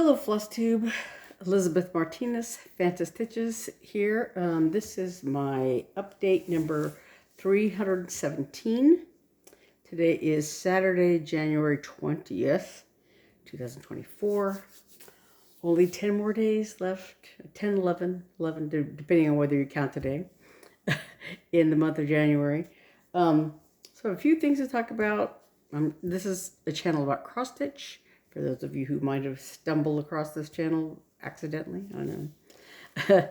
Hello, Flosstube. Elizabeth Martinez, phantastitches here. This is my update number 317. Today is Saturday, January 20th, 2024. Only 10 more days left, 10, 11, depending on whether you count today, in the month of January. So a few things to talk about. This is a channel about cross-stitch. For those of you who might have stumbled across this channel accidentally, I know.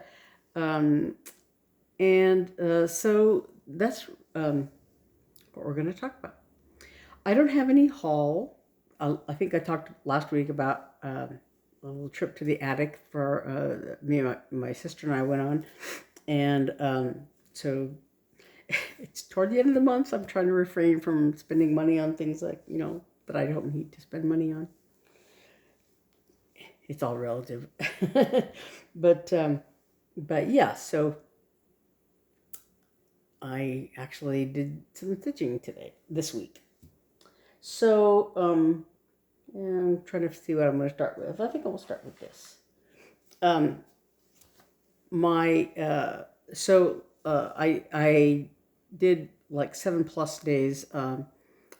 So that's what we're going to talk about. I don't have any haul. I think I talked last week about a little trip to the attic for me and my sister and I went on. And so it's toward the end of the month, so I'm trying to refrain from spending money on things like, that I don't need to spend money on. It's all relative. but yeah, so I actually did some stitching this week. So I'm trying to see what I'm going to start with. I think I'm going to start with this. I did like 7+ days.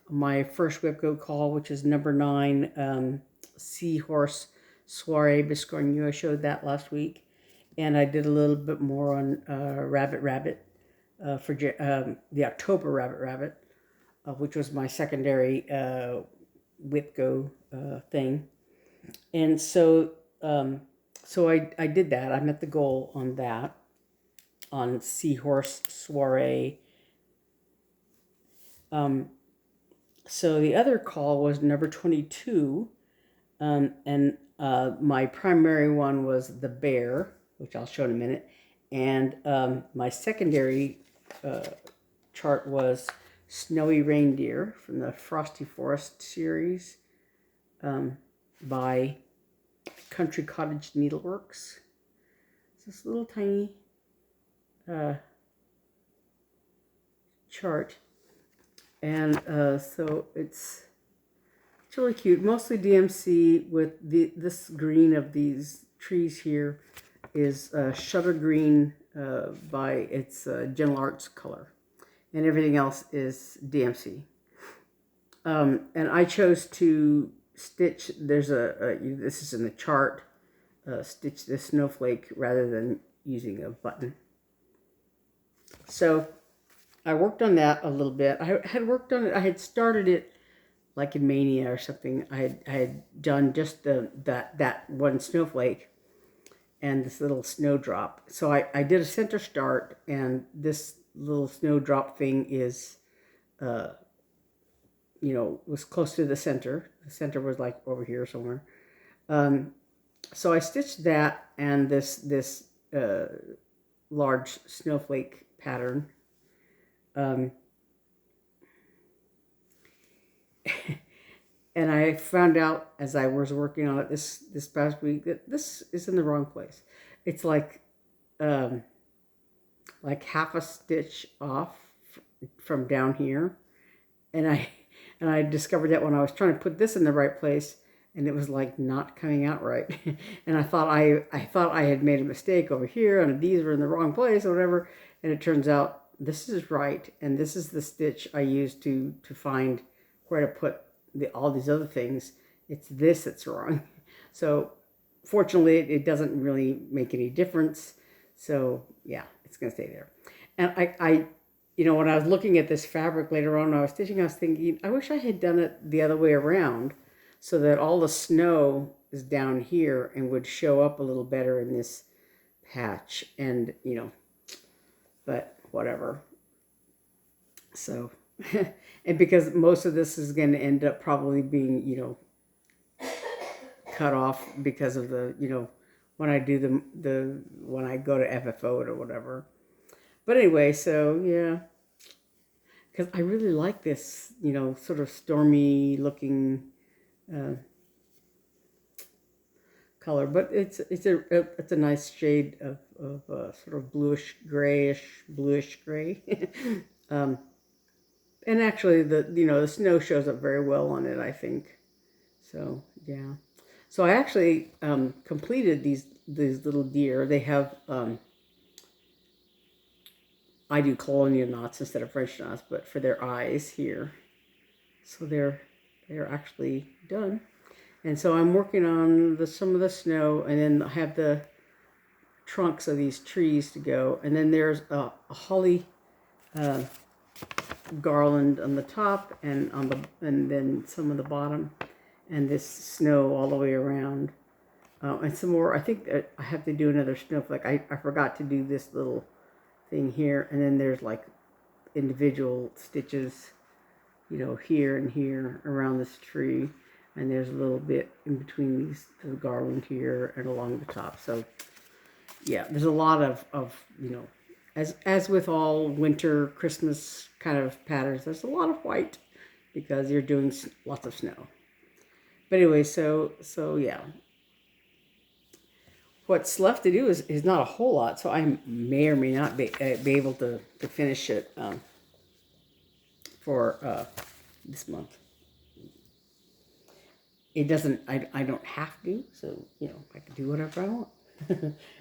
My first WIPGO call, which is number 9, Seahorse, Soiree, Biscornu. I showed that last week. And I did a little bit more on Rabbit for the October Rabbit, which was my secondary WIPGO thing. And so I did that. I met the goal on that, on Seahorse, Soiree. So the other call was number 22, and my primary one was the bear, which I'll show in a minute, and my secondary chart was Snowy Reindeer from the Frosty Forest series by Country Cottage Needleworks. It's this little tiny chart. And so it's really cute. Mostly DMC with this green of these trees here is shutter green by its Gentle Arts color. And everything else is DMC. And I chose to stitch, this is in the chart, stitch this snowflake rather than using a button. So I worked on that a little bit. I had worked on it. I had started it like in Mania or something. I had done just that one snowflake and this little snowdrop. So I did a center start, and this little snowdrop thing is, was close to the center. The center was like over here somewhere. So I stitched that and this large snowflake pattern. And I found out as I was working on it this past week that this is in the wrong place. It's like half a stitch off from down here, and I discovered that when I was trying to put this in the right place, and it was like not coming out right. And I thought I had made a mistake over here, and these were in the wrong place or whatever. And it turns out this is right, and this is the stitch I used to find where to put all these other things. It's this that's wrong. So fortunately, it doesn't really make any difference. So yeah, it's gonna stay there. And I when I was looking at this fabric later on, when I was stitching, I was thinking, I wish I had done it the other way around, so that all the snow is down here and would show up a little better in this patch. And but whatever. So, and because most of this is going to end up probably being, cut off because of the, when I do when I go to FFO or whatever. But anyway, so yeah, because I really like this, sort of stormy looking color, but it's a nice shade of sort of bluish gray. And actually the snow shows up very well on it, I think. So yeah, So I actually completed these little deer. They have I do colonial knots instead of French knots, but for their eyes here. So they're actually done. And so I'm working on some of the snow, and then I have the trunks of these trees to go. And then there's a holly garland on the top and then some of the bottom, and this snow all the way around. And some more. I think I have to do another snowflake. I forgot to do this little thing here, and then there's like individual stitches, you know, here and here around this tree, and there's a little bit in between these, the garland here and along the top. So yeah, there's a lot of you know, as with all winter Christmas kind of patterns, there's a lot of white because you're doing lots of snow. But anyway, so yeah, what's left to do is not a whole lot, so I may or may not be able to finish it for this month. It doesn't, I don't have to, so, you know, I can do whatever I want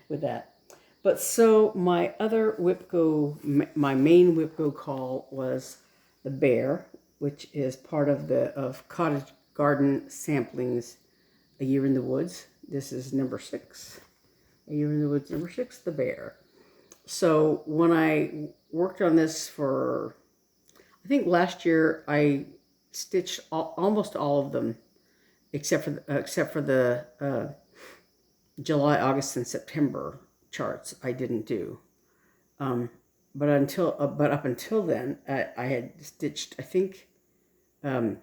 with that. But so my other WIPGO, my main WIPGO call was the bear, which is part of Cottage Garden Samplings, A Year in the Woods. This is number 6. A Year in the Woods, number 6, the bear. So when I worked on this for, I think last year, I stitched almost all of them, except for the July, August, and September charts. I didn't do, but up until then, I had stitched. I think at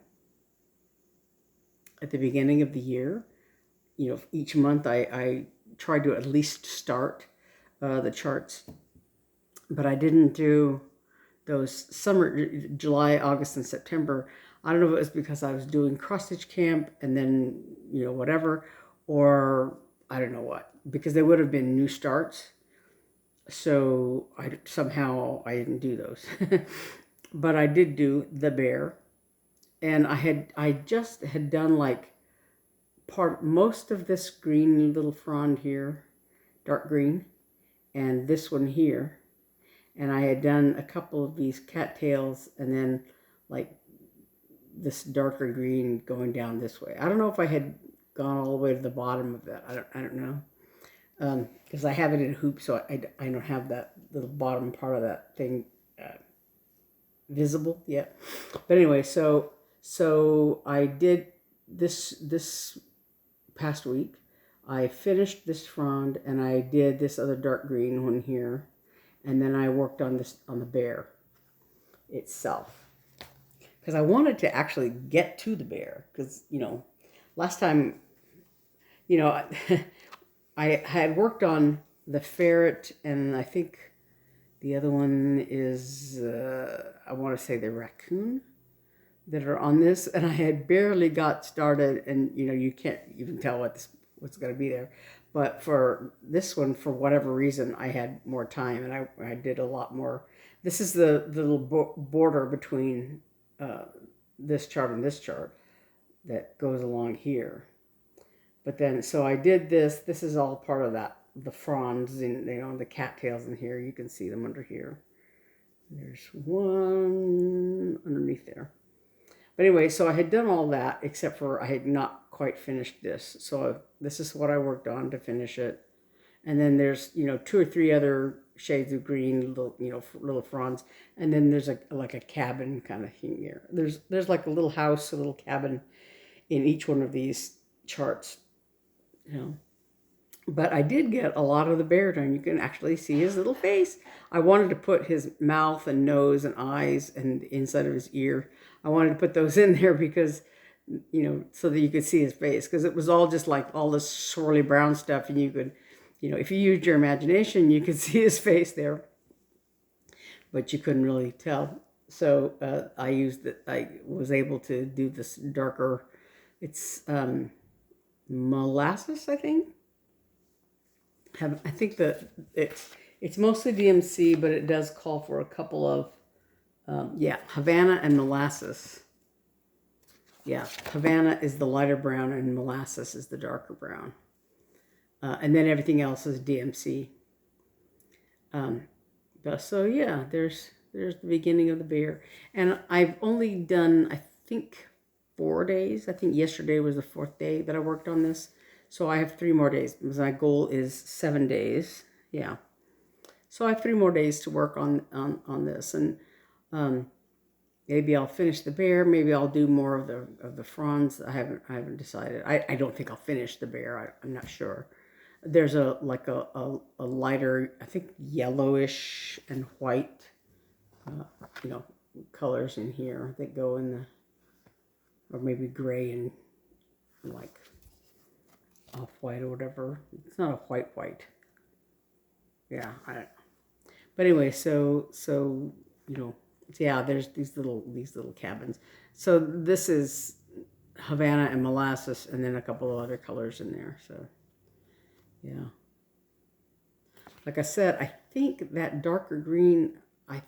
the beginning of the year, you know, each month I tried to at least start the charts, but I didn't do those summer, July, August, and September. I don't know if it was because I was doing cross stitch camp and then, you know, whatever, or I don't know what, because they would have been new starts. So somehow I didn't do those. But I did do the bear, and I just had done like most of this green little frond here, dark green, and this one here. And I had done a couple of these cattails, and then like this darker green going down this way. I don't know if I had gone all the way to the bottom of that. I don't know, because I have it in hoops, so I don't have that little bottom part of that thing visible yet. But anyway, so I did this past week. I finished this frond, and I did this other dark green one here. And then I worked on the bear itself, because I wanted to actually get to the bear, because, you know, last time, you know, I had worked on the ferret, and I think the other one is, I want to say the raccoon, that are on this, and I had barely got started, and, you know, you can't even tell what's going to be there. But for this one, for whatever reason, I had more time, and I did a lot more. This is the little border between this chart and this chart that goes along here. But then, so I did this. This is all part of that, the fronds, and, you know, the cattails in here. You can see them under here. There's one underneath there. But anyway, so I had done all that, except for I had not quite finished this. So this is what I worked on to finish it. And then there's, you know, 2 or 3 other shades of green, little, you know, little fronds. And then there's like a cabin kind of thing here. There's like a little house, a little cabin in each one of these charts, you know. But I did get a lot of the bear done. You can actually see his little face. I wanted to put his mouth and nose and eyes and the inside of his ear. I wanted to put those in there because, you know, so that you could see his face. Because it was all just like all this swirly brown stuff. And you could, you know, if you used your imagination, you could see his face there. But you couldn't really tell. So I was able to do this darker, it's molasses, I think. I think that it's mostly DMC, but it does call for a couple of, yeah, Havana and molasses. Yeah, Havana is the lighter brown and Molasses is the darker brown. And then everything else is DMC. But so yeah, there's the beginning of the bear. And I've only done, I think, 4 days. I think yesterday was the 4th day that I worked on this. So I have 3 more days because my goal is 7 days. Yeah. So I have 3 more days to work on this. And maybe I'll finish the bear. Maybe I'll do more of the fronds. I haven't decided. I don't think I'll finish the bear. I'm not sure. There's a lighter, I think yellowish and white, colors in here that go in the, or maybe gray and like off-white or whatever. It's not a white. Yeah, but anyway, so yeah, there's these little cabins. So this is Havana and Molasses, and then a couple of other colors in there. So yeah, like I said, I think that darker green, I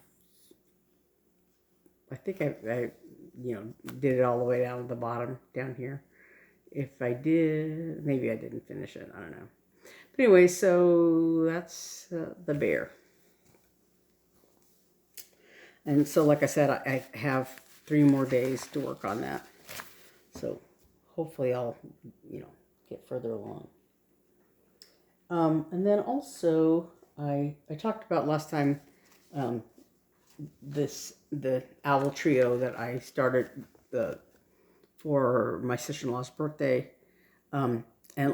think I did it all the way down to the bottom down here. If I did, maybe I didn't finish it. I don't know. But anyway, so that's the bear. And so, like I said, I have 3 more days to work on that. So hopefully I'll, get further along. And then also, I talked about last time the owl trio that I started for my sister-in-law's birthday. And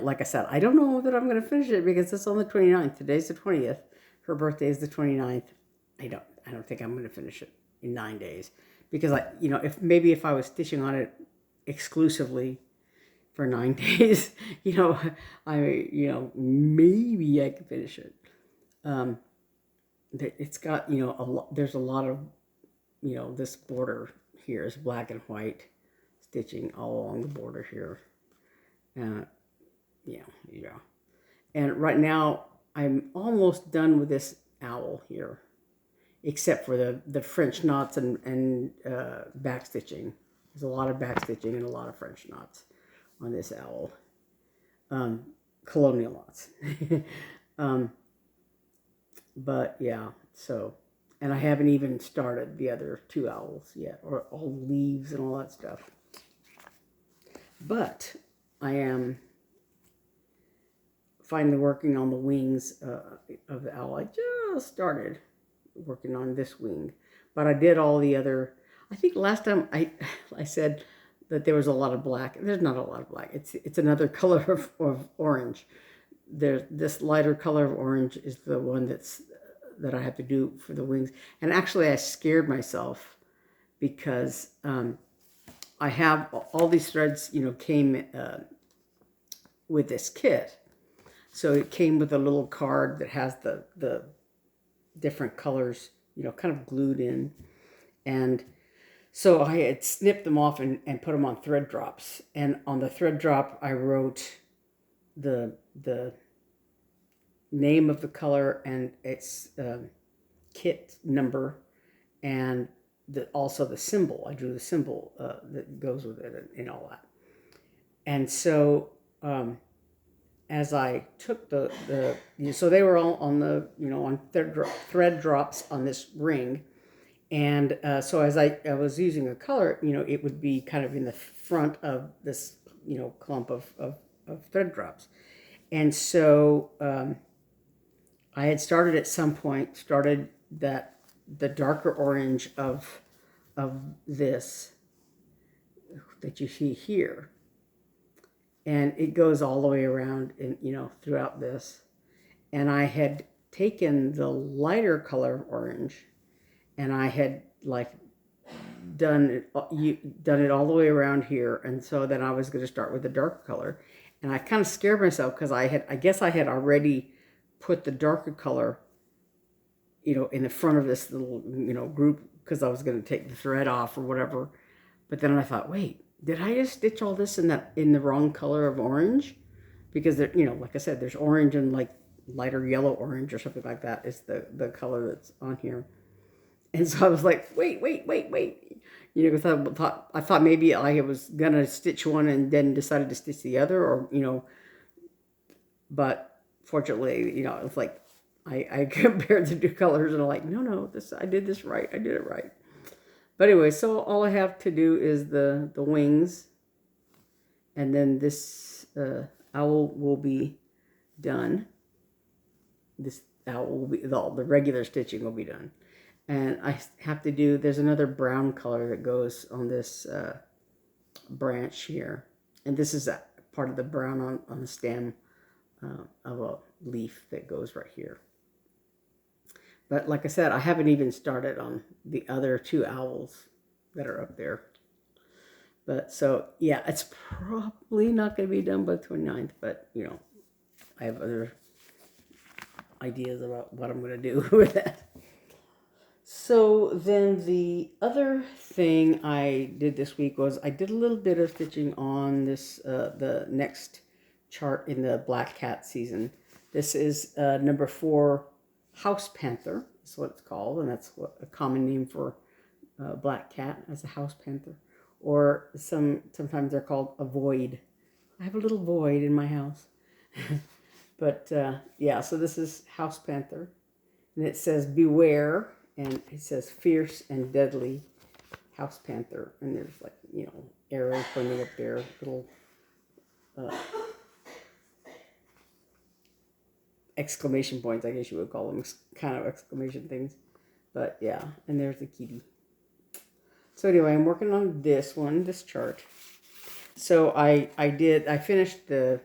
like I said, I don't know that I'm going to finish it because it's on the 29th. Today's the 20th. Her birthday is the 29th. I don't think I'm going to finish it in 9 days because if I was stitching on it exclusively for 9 days, maybe I could finish it. It's got, there's a lot of, this border here is black and white stitching all along the border here. Yeah. And right now I'm almost done with this owl here, except for the French knots and back stitching. There's a lot of back stitching and a lot of French knots on this owl. Colonial knots. But yeah, so, and I haven't even started the other 2 owls yet, or all leaves and all that stuff. But I am finally working on the wings of the owl. I just started working on this wing, but I did all the other. I think last time I said that there was a lot of black. There's not a lot of black. It's another color of orange. There's this lighter color of orange is the one that I have to do for the wings. And actually, I scared myself because I have all these threads. Came with this kit. So it came with a little card that has the different colors, kind of glued in. And so I had snipped them off and put them on thread drops. And on the thread drop, I wrote the name of the color and its kit number, and also the symbol. I drew the symbol that goes with it and all that. And so as I took so they were all on the, on thread drops on this ring. And so as I was using a color, it would be kind of in the front of this, clump of thread drops. And so I had started at some point, the darker orange of this that you see here. And it goes all the way around and, throughout this. And I had taken the lighter color of orange and I had done it all the way around here. And so then I was going to start with the darker color. And I kind of scared myself because I guess I had already put the darker color, in the front of this little, group because I was going to take the thread off or whatever. But then I thought, wait, did I just stitch all this in the wrong color of orange? Because there, like I said, there's orange and lighter yellow orange or something like that is the color that's on here. And so I was like, wait. You know, because I thought maybe I was going to stitch one and then decided to stitch the other, or, you know, but fortunately, you know, it was like, I compared the two colors and I'm like, no, I did this right. I did it right. But anyway, so all I have to do is the wings, and then this owl will be done. This owl will be, the regular stitching will be done. And I have to do, there's another brown color that goes on this branch here. And this is part of the brown on the stem of a leaf that goes right here. But like I said, I haven't even started on the other two owls that are up there. But so, yeah, it's probably not going to be done by the 29th, but, you know, I have other ideas about what I'm going to do with that. So then the other thing I did this week was I did a little bit of stitching on this, the next chart in the Black Cat season. This is number 4, House Panther, is what it's called, and that's a common name for black cat, as a house panther. Or sometimes they're called a void. I have a little void in my house. But yeah, so this is House Panther, and it says beware, and it says fierce and deadly House Panther, and there's, like, you know, arrows pointing up there, little exclamation points, I guess you would call them, kind of exclamation things. But yeah, and there's the kitty. So anyway, I'm working on this chart. So I finished the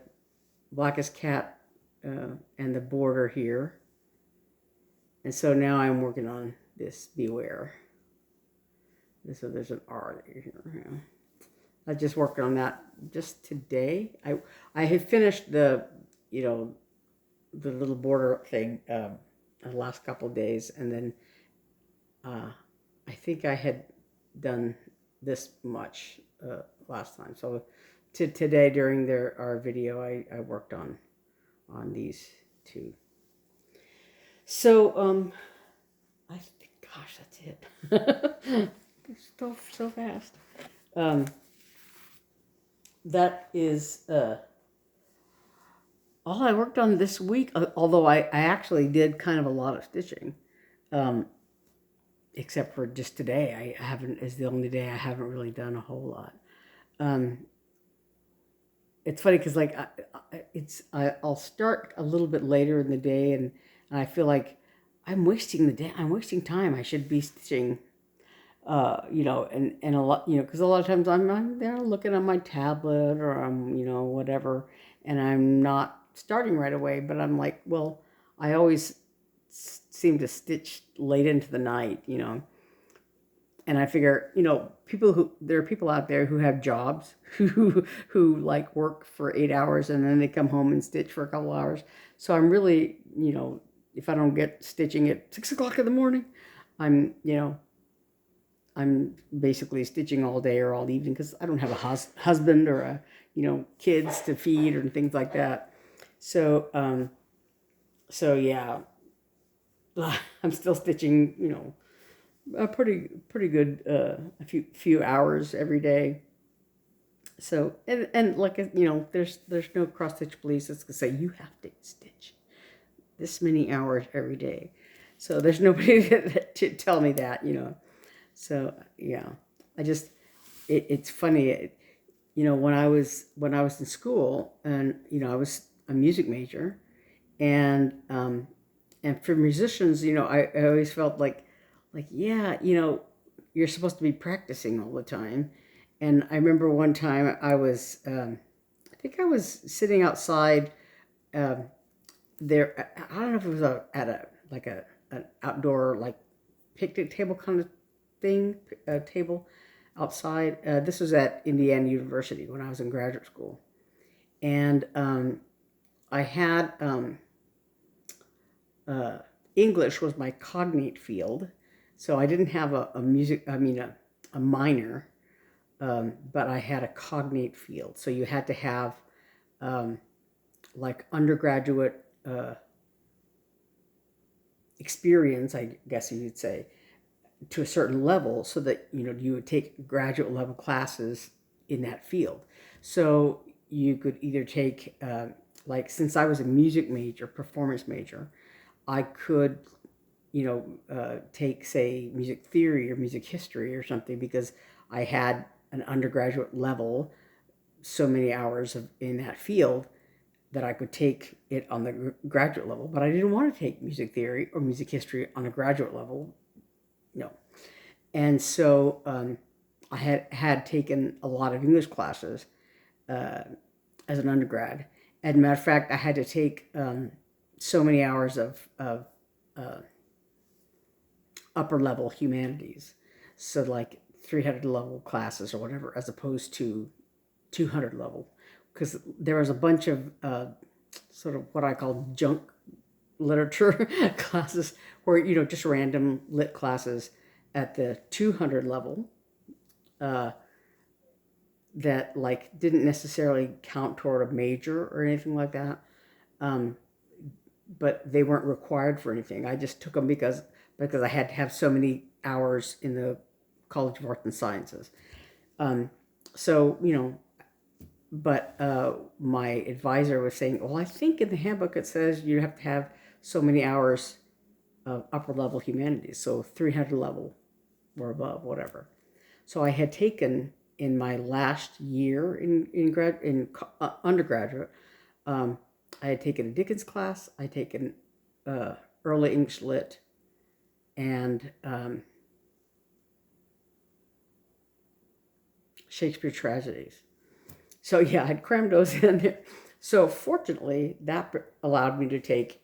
Blackest Cat and the border here. And so now I'm working on this beware. So there's an R here. Yeah. I just worked on that just today. I had finished the, you know, the little border thing the last couple of days, and then I think I had done this much last time. So today during our video, I worked on these two. So I think, gosh, that's it. so fast. That is all I worked on this week, although I actually did kind of a lot of stitching, except for just today. I haven't, is the only day I haven't really done a whole lot. It's funny because, like, I'll start a little bit later in the day, and I feel like I'm wasting the day. I'm wasting time. I should be stitching, you know, and a lot, you know, because a lot of times I'm there looking on my tablet, or I'm, you know, whatever, and I'm not starting right away. But I'm like, well, I always seem to stitch late into the night, you know. And I figure, you know, there are people out there who have jobs who like work for 8 hours and then they come home and stitch for a couple hours. So I'm really, you know, if I don't get stitching at 6 o'clock in the morning, I'm basically stitching all day or all evening, because I don't have a husband or you know, kids to feed or things like that. So, so yeah, I'm still stitching, you know, a pretty good a few hours every day. So and like, you know, there's no cross stitch police that's gonna say you have to stitch this many hours every day. So there's nobody to tell me that, you know. So yeah, it's funny, you know, when I was in school, and you know, I was a music major, and for musicians, you know, I always felt like, yeah, you know, you're supposed to be practicing all the time. And I remember one time I was, I think I was sitting outside there. I don't know if it was at an outdoor, like, picnic table kind of thing, table outside. This was at Indiana University when I was in graduate school. And I had English was my cognate field, so I didn't have a minor, but I had a cognate field. So you had to have like undergraduate experience, I guess you'd say, to a certain level so that, you would take graduate level classes in that field. So you could either take, like, since I was a music major, performance major, I could, take, say, music theory or music history or something, because I had an undergraduate level, so many hours in that field, that I could take it on the graduate level. But I didn't want to take music theory or music history on a graduate level. No. And so I had taken a lot of English classes as an undergrad. As a matter of fact, I had to take so many hours of upper level humanities. So like 300 level classes or whatever, as opposed to 200 level. Because there was a bunch of sort of what I call junk literature classes, where, just random lit classes at the 200 level that like didn't necessarily count toward a major or anything like that. But they weren't required for anything. I just took them because I had to have so many hours in the College of Arts and Sciences. So, but my advisor was saying, well, I think in the handbook it says you have to have so many hours of upper level humanities, so 300 level or above, whatever. So I had taken, in my last year in undergraduate, I had taken a Dickens class, I had taken early English lit, and Shakespeare tragedies. So yeah, I had crammed those in there. So fortunately, that allowed me to take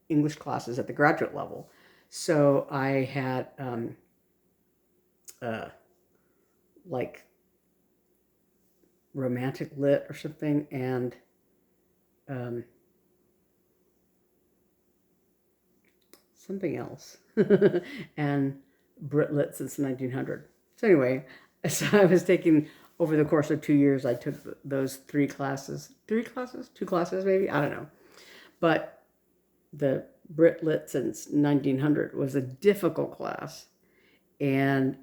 English classes at the graduate level. So I had like romantic lit or something, and something else, and Brit lit since 1900. So anyway, so I was taking, over the course of 2 years, I took those 2 classes maybe, I don't know. But the Brit lit since 1900 was a difficult class, and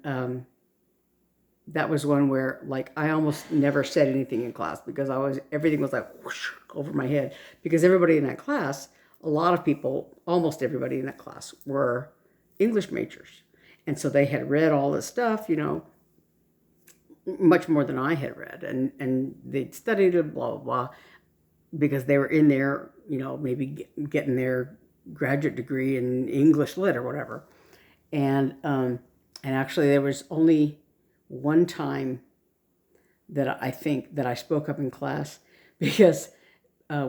that was one where, like, I almost never said anything in class, because everything was like whoosh over my head, because everybody in that class, a lot of people, almost everybody in that class, were English majors, and so they had read all this stuff, much more than I had read, and they'd studied it, blah blah blah, because they were in there, maybe getting their graduate degree in English lit or whatever, and actually there was only one time that I think that I spoke up in class, because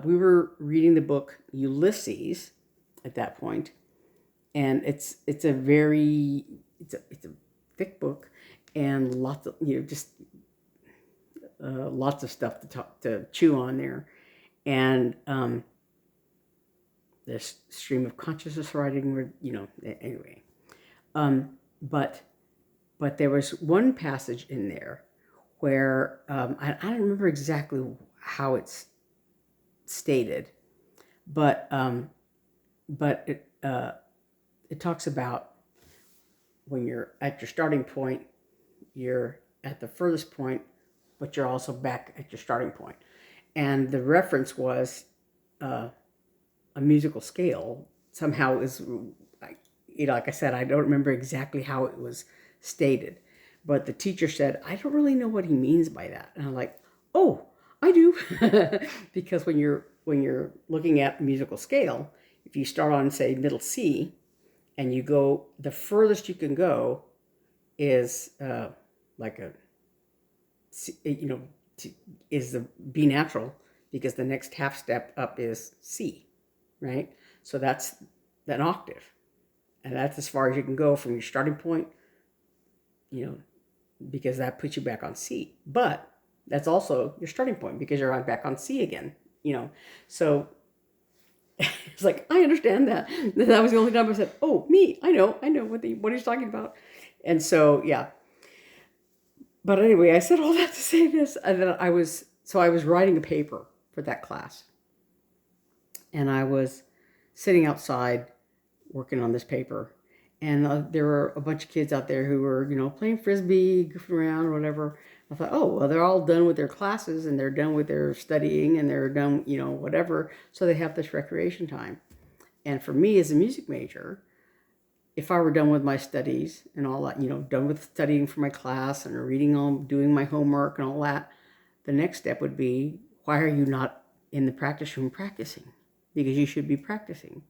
we were reading the book Ulysses at that point, and it's a thick book, and lots of lots of stuff to chew on there, and this stream of consciousness writing, anyway, but there was one passage in there where I don't remember exactly how it's stated, but it talks about when you're at your starting point, you're at the furthest point, but you're also back at your starting point. And the reference was a musical scale. Somehow is, like I said, I don't remember exactly how it was stated, but the teacher said, I don't really know what he means by that. And I'm like, oh, I do. Because when you're looking at musical scale, if you start on, say, middle C, and you go, the furthest you can go is like a, is the B natural, because the next half step up is C, right? So that's an octave, and that's as far as you can go from your starting point, because that puts you back on C. But that's also your starting point, because you're back on C again, So it's like, I understand that. That was the only time I said, oh, me, I know what he's talking about. And so, yeah. But anyway, I said all that to say this, and then I was writing a paper for that class, and I was sitting outside working on this paper, And there were a bunch of kids out there who were, playing frisbee, goofing around, or whatever. I thought, oh, well, they're all done with their classes and they're done with their studying and they're done, whatever. So they have this recreation time. And for me as a music major, if I were done with my studies and all that, done with studying for my class and reading doing my homework and all that, the next step would be, why are you not in the practice room practicing? Because you should be practicing.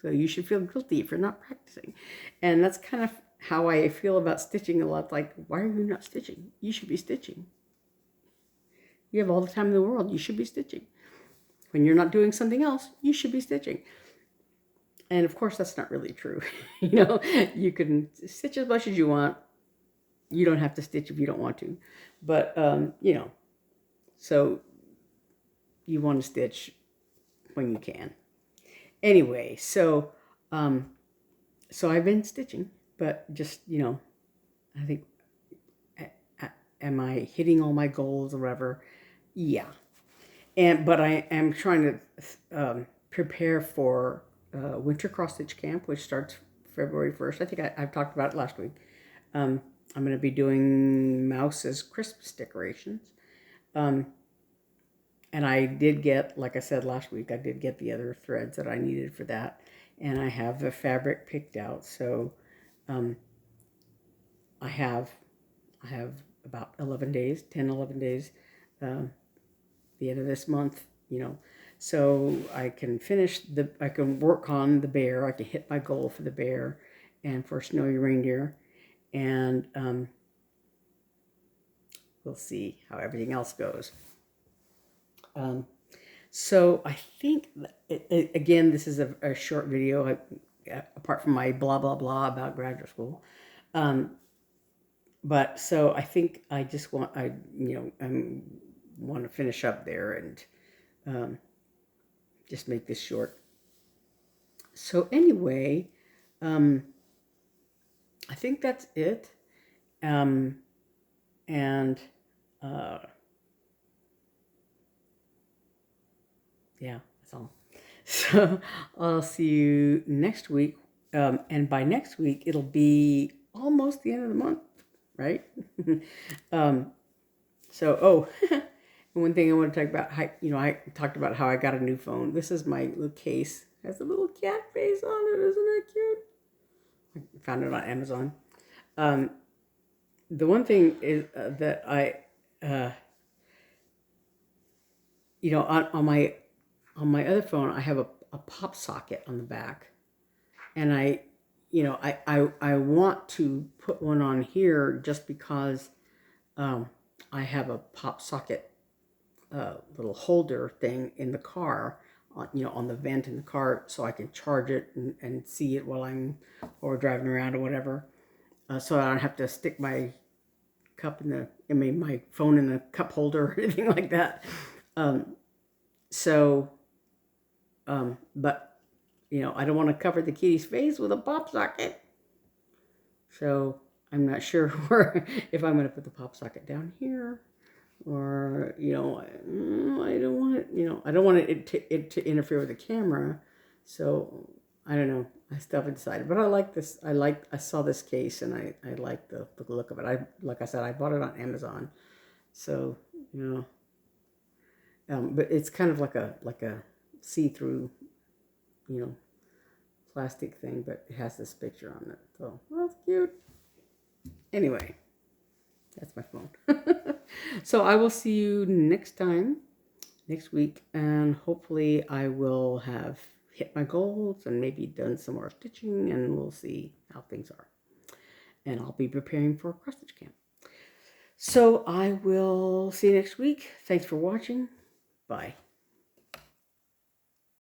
So you should feel guilty if you're not practicing. And that's kind of how I feel about stitching a lot. Like, why are you not stitching? You should be stitching. You have all the time in the world. You should be stitching. When you're not doing something else, you should be stitching. And of course, that's not really true. You can stitch as much as you want. You don't have to stitch if you don't want to. But, so you want to stitch when you can. Anyway, so I've been stitching, but just, I think, am I hitting all my goals or whatever? Yeah. But I am trying to prepare for Winter Cross Stitch Camp, which starts February 1st. I think I've talked about it last week. I'm going to be doing Mouse's Christmas decorations. And I did get, like I said last week, I did get the other threads that I needed for that. And I have the fabric picked out. So I have about 11 days, 10, 11 days, the end of this month, So I can I can work on the bear. I can hit my goal for the bear and for Snowy Reindeer. And we'll see how everything else goes. So I think, again, this is a short video, apart from my blah, blah, blah about graduate school. But so I think I just want to finish up there and just make this short. So anyway, I think that's it. Yeah, that's all. So I'll see you next week. And by next week, it'll be almost the end of the month, right? One thing I want to talk about, I talked about how I got a new phone. This is my little case. It has a little cat face on it. Isn't it cute? I found it on Amazon. The one thing is that I, on my other phone, I have a pop socket on the back, and I want to put one on here just because I have a pop socket little holder thing in the car, on the vent in the car, so I can charge it and see it while or driving around or whatever. So I don't have to stick my my phone in the cup holder or anything like that. But I don't want to cover the kitty's face with a pop socket. So I'm not sure if I'm going to put the pop socket down here, or I don't want it. I don't want it to interfere with the camera. So I don't know. I still haven't decided. But I like this. I saw this case and I like the look of it. Like I said, I bought it on Amazon. So but it's kind of like a see-through, plastic thing, but it has this picture on it. So, well, that's cute. Anyway, that's my phone. So I will see you next week, and hopefully I will have hit my goals and maybe done some more stitching, and we'll see how things are. And I'll be preparing for cross stitch camp. So I will see you next week. Thanks for watching. Bye.